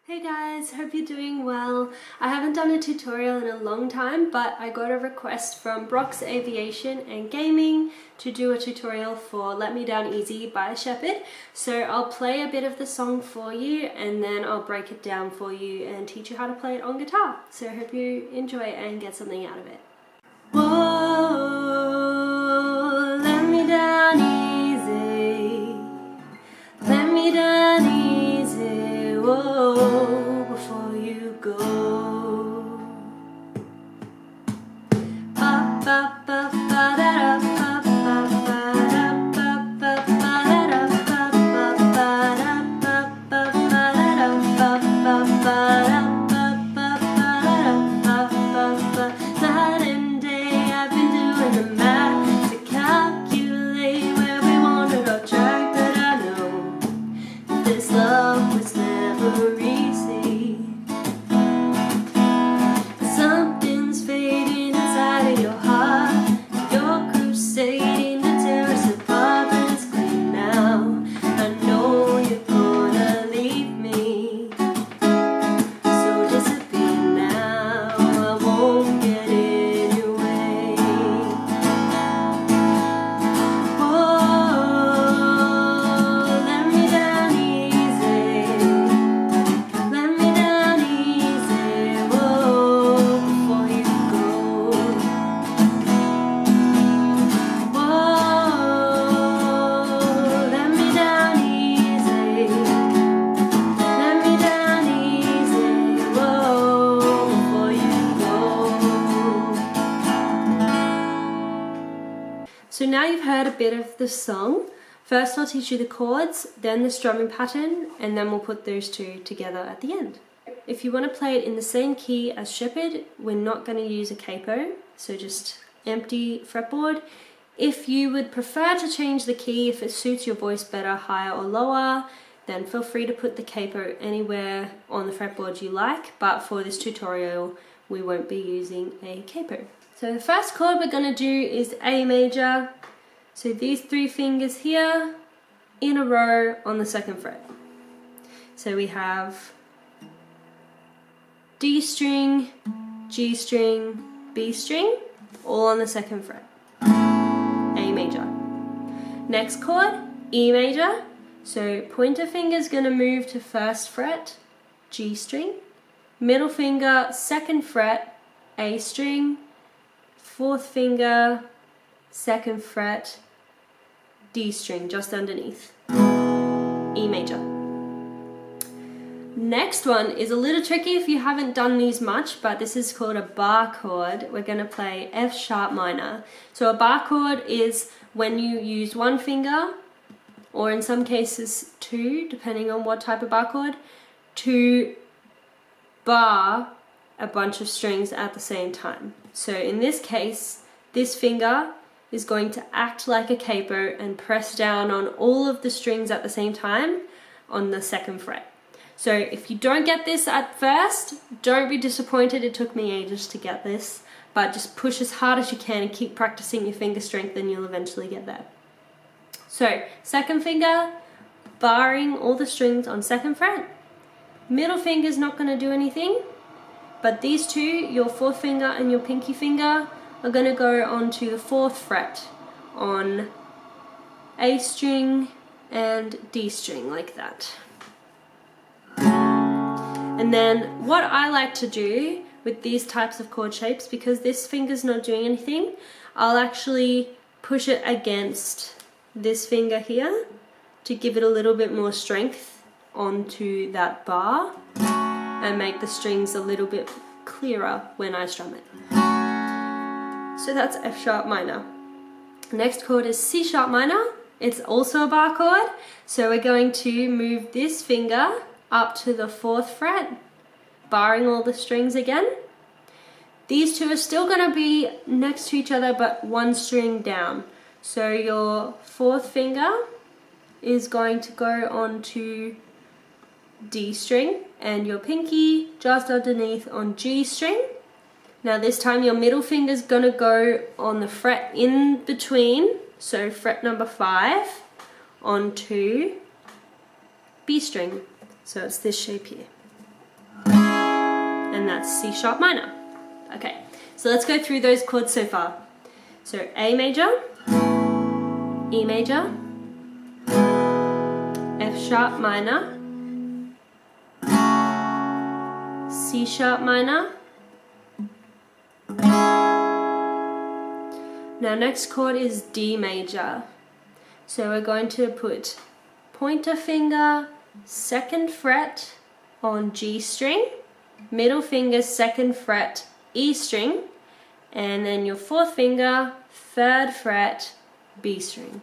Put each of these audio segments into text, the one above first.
Hey guys, hope you're doing well. I haven't done a tutorial in a long time, but I got a request from Brock's Aviation and Gaming to do a tutorial for Let Me Down Easy by Sheppard. So I'll play a bit of the song for you and then I'll break it down for you and teach you how to play it on guitar. So I hope you enjoy it and get something out of it. Whoa, let me down easy. Let me down easy. Whoa, before you go. Ba ba ba ba da ba ba ba da ba ba ba da ba ba ba da ba ba ba da ba ba ba da ba ba ba da. Night and day I've been doing the math to calculate where we wanted our track, but I know this love was never easy. Something's fading inside of your heart. You're crusading to tear us apart, but it's clear now. I know you're gonna leave me, so disappear now. I won't get in your way. Oh, let me down easy. Let me down easy. Whoa, before you go. Whoa, let me down easy. Let me down easy. Whoa, before you go. So now you've heard a bit of the song. First I'll teach you the chords, then the strumming pattern, and then we'll put those two together at the end. If you want to play it in the same key as Sheppard, we're not going to use a capo, so just empty fretboard. If you would prefer to change the key, if it suits your voice better, higher or lower, then feel free to put the capo anywhere on the fretboard you like, but for this tutorial we won't be using a capo. So the first chord we're going to do is A major. So these three fingers here in a row on the second fret. So we have D string, G string, B string, all on the second fret. A major. Next chord, E major. So pointer finger's going to move to first fret, G string. Middle finger, second fret, A string. Fourth finger, second fret, D string just underneath, E major. Next one is a little tricky if you haven't done these much, but this is called a bar chord. We're going to play F sharp minor. So a bar chord is when you use one finger, or in some cases two, depending on what type of bar chord, to bar a bunch of strings at the same time. So in this case, this finger is going to act like a capo and press down on all of the strings at the same time on the second fret. So if you don't get this at first, don't be disappointed. It took me ages to get this, but just push as hard as you can and keep practicing your finger strength and you'll eventually get there. So second finger, barring all the strings on second fret. Middle finger's not going to do anything, but these two, your fourth finger and your pinky finger, are going to go onto the fourth fret on A string and D string like that. And then what I like to do with these types of chord shapes, because this finger's not doing anything, I'll actually push it against this finger here to give it a little bit more strength onto that bar and make the strings a little bit clearer when I strum it. So that's F sharp minor. Next chord is C sharp minor. It's also a bar chord. So we're going to move this finger up to the fourth fret, barring all the strings again. These two are still going to be next to each other, but one string down. So your fourth finger is going to go onto D string and your pinky just underneath on G string. Now this time your middle finger is going to go on the fret in between, so fret number 5 onto B string. So it's this shape here. and that's C sharp minor. Okay, so let's go through those chords so far. So A major, E major, F sharp minor, C sharp minor. Now next chord is D major. So we're going to put pointer finger, 2nd fret on G string, middle finger 2nd fret E string, and then your 4th finger 3rd fret B string.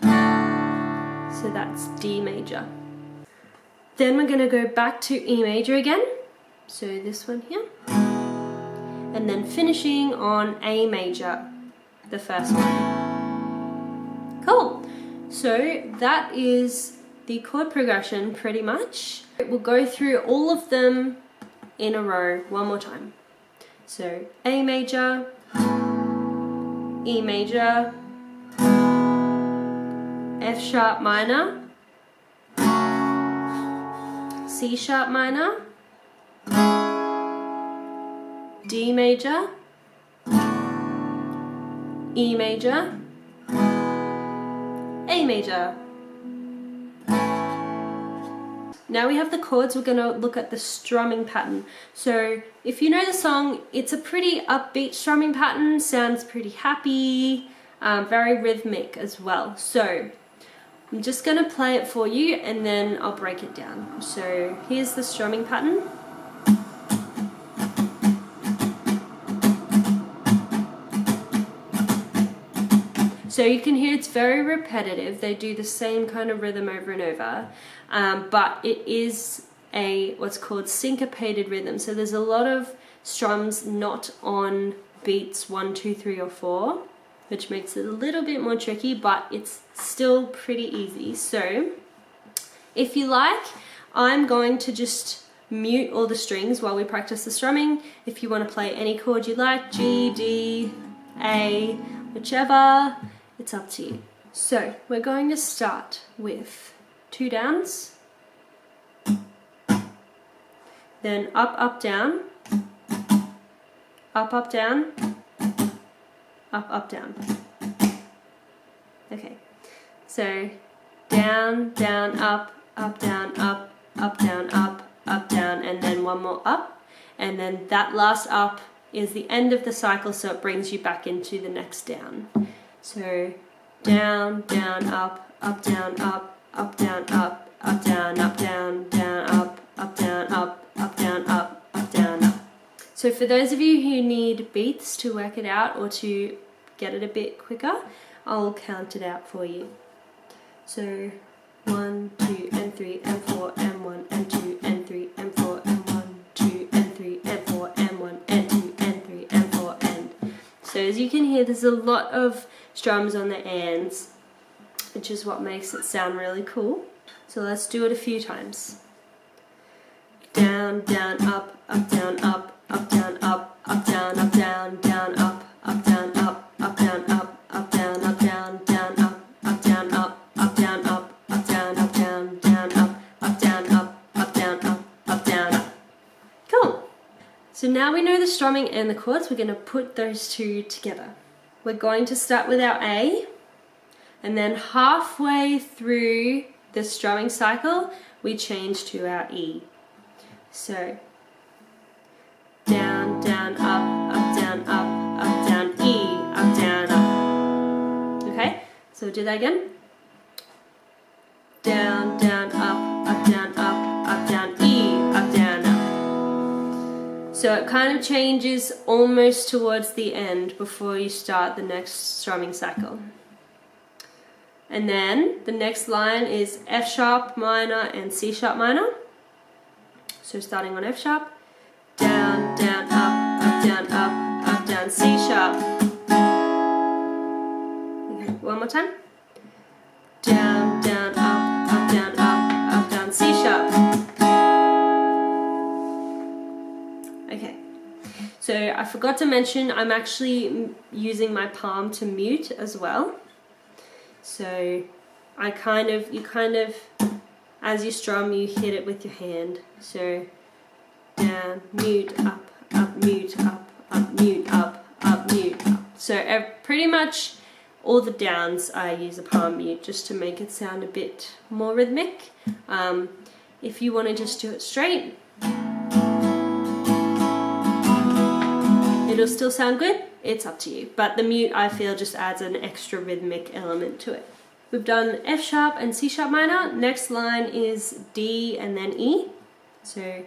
So that's D major. Then we're going to go back to E major again, so this one here, and then finishing on A major, the first one. Cool. So that is the chord progression pretty much. We'll go through all of them in a row one more time. So A major, E major, F sharp minor, C sharp minor, D major, E major, A major. Now we have the chords, we're going to look at the strumming pattern. So if you know the song, it's a pretty upbeat strumming pattern, sounds pretty happy, very rhythmic as well. So I'm just going to play it for you and then I'll break it down. So here's the strumming pattern. So you can hear it's very repetitive. They do the same kind of rhythm over and over, but it is a what's called syncopated rhythm. So there's a lot of strums not on beats 1, 2, 3, or 4, which makes it a little bit more tricky, but it's still pretty easy. So if you like, I'm going to just mute all the strings while we practice the strumming. If you want to play any chord you like, G, D, A, whichever, it's up to you. So we're going to start with 2 downs, then up, up, down, up, up, down, up, up, down. Okay, so down, down, up, down, up, down, up, down, and then one more up, and then that last up is the end of the cycle, so it brings you back into the next down. So down, down, up, down, up, down, up, down, up, down, down, up, down, up, down, up, down, up. So for those of you who need beats to work it out or to get it a bit quicker, I'll count it out for you. So 1, 2, and 3, and 4, and 1, and 2, and 3, and 4, and 1, 2, and 3, and 4, and 1, and 2, and 3, and 4, and. So as you can hear, there's a lot of strums on the ands, which is what makes it sound really cool. So let's do it a few times. Down, down, up, down, up, down, up, down, up, down, down, up, down, up, down, up, down, up, down, down, up, down, up, down, up, down, up, down, down, up, down, up, down, up, down, up. Cool. So now we know the strumming and the chords, we're going to put those two together. We're going to start with our A, and then halfway through the strumming cycle, we change to our E. So down, down, up, down, E, up, down, up. Okay, so we'll do that again. Down, down, up, down, E, up, down, up. So it kind of changes almost towards the end before you start the next strumming cycle. And then the next line is F sharp minor and C sharp minor. So starting on F sharp, down, down, up, down, C sharp. Okay, one more time. Down, down, up, down, C sharp. Okay, so I forgot to mention I'm actually using my palm to mute as well. So you kind of, as you strum, you hit it with your hand. So down, mute, up, mute, up, mute, up, mute, up. So pretty much all the downs I use a palm mute just to make it sound a bit more rhythmic. If you want to just do it straight, it'll still sound good, it's up to you. But the mute, I feel, just adds an extra rhythmic element to it. We've done F sharp and C sharp minor. Next line is D and then E. So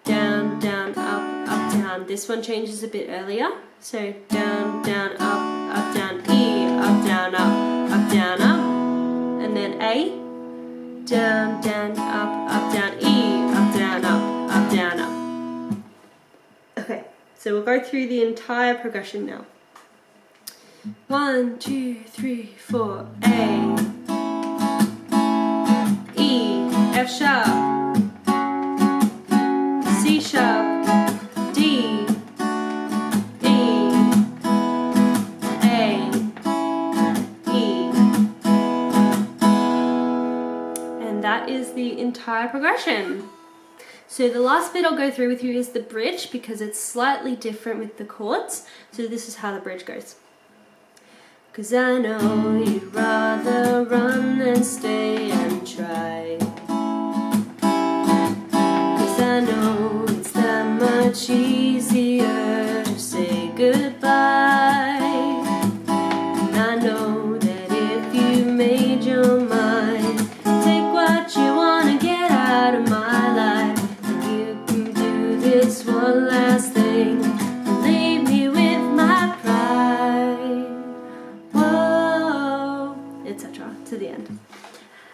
down, down, up, down. This one changes a bit earlier. So down, down, up, down, E, up, down, up, down, up. And then A. Down, down, up, down, E, up, down, up, down, up. Okay, so we'll go through the entire progression now. 1, 2, 3, 4, A, E, F sharp, C sharp, D, E, A, E. And that is the entire progression. So the last bit I'll go through with you is the bridge, because it's slightly different with the chords. So this is how the bridge goes. 'Cause I know you'd rather run than stay and try. 'Cause I know it's that much easier to say goodbye. And I know that if you made your mind, take what you wanna get out of my life, and you can do this one last thing and leave me with my pride. Whoa, etc. to the end.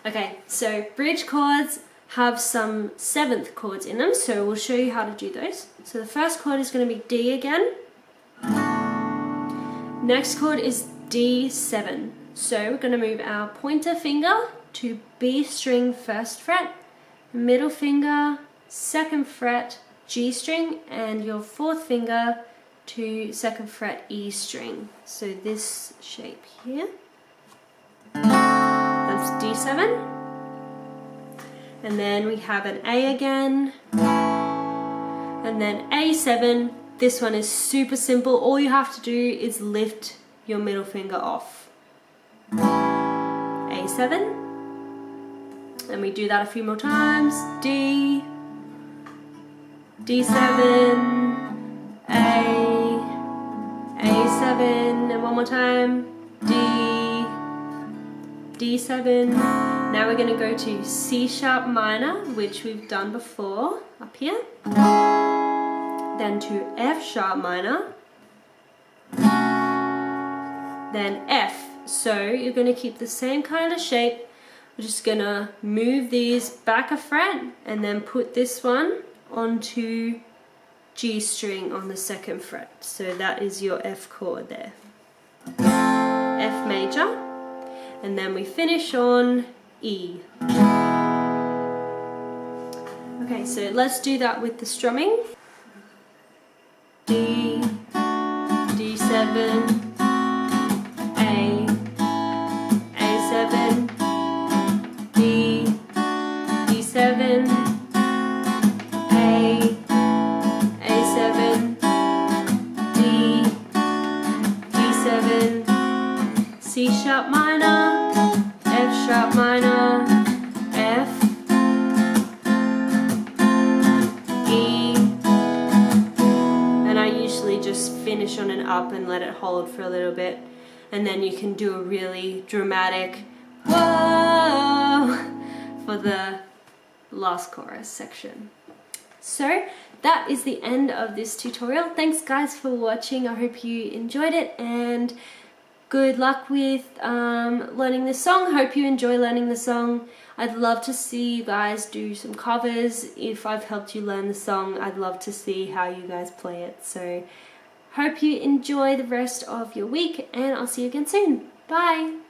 Okay, so bridge chords have some 7th chords in them, so we'll show you how to do those. So the first chord is going to be D again. Next chord is D7. So we're going to move our pointer finger to B string 1st fret, middle finger 2nd fret G string, and your 4th finger to 2nd fret E string. So this shape here. That's D7. And then we have an A again, and then A7. This one is super simple. All you have to do is lift your middle finger off. A7, and we do that a few more times. D, D7, A, A7, and one more time. D, D7. Now we're going to go to C sharp minor, which we've done before, up here. Then to F sharp minor. Then F. So you're going to keep the same kind of shape. We're just going to move these back a fret and then put this one onto G string on the 2nd fret. So that is your F chord there. F major. And then we finish on E. Okay, so let's do that with the strumming. D, D7, A, A7, D, D7, A, A7, D, D7, C sharp minor, F sharp minor, F, E, and I usually just finish on an up and let it hold for a little bit, and then you can do a really dramatic whoa for the last chorus section. So that is the end of this tutorial. Thanks guys for watching. I hope you enjoyed it, and good luck with learning this song. Hope you enjoy learning the song. I'd love to see you guys do some covers. If I've helped you learn the song, I'd love to see how you guys play it. So hope you enjoy the rest of your week, and I'll see you again soon. Bye!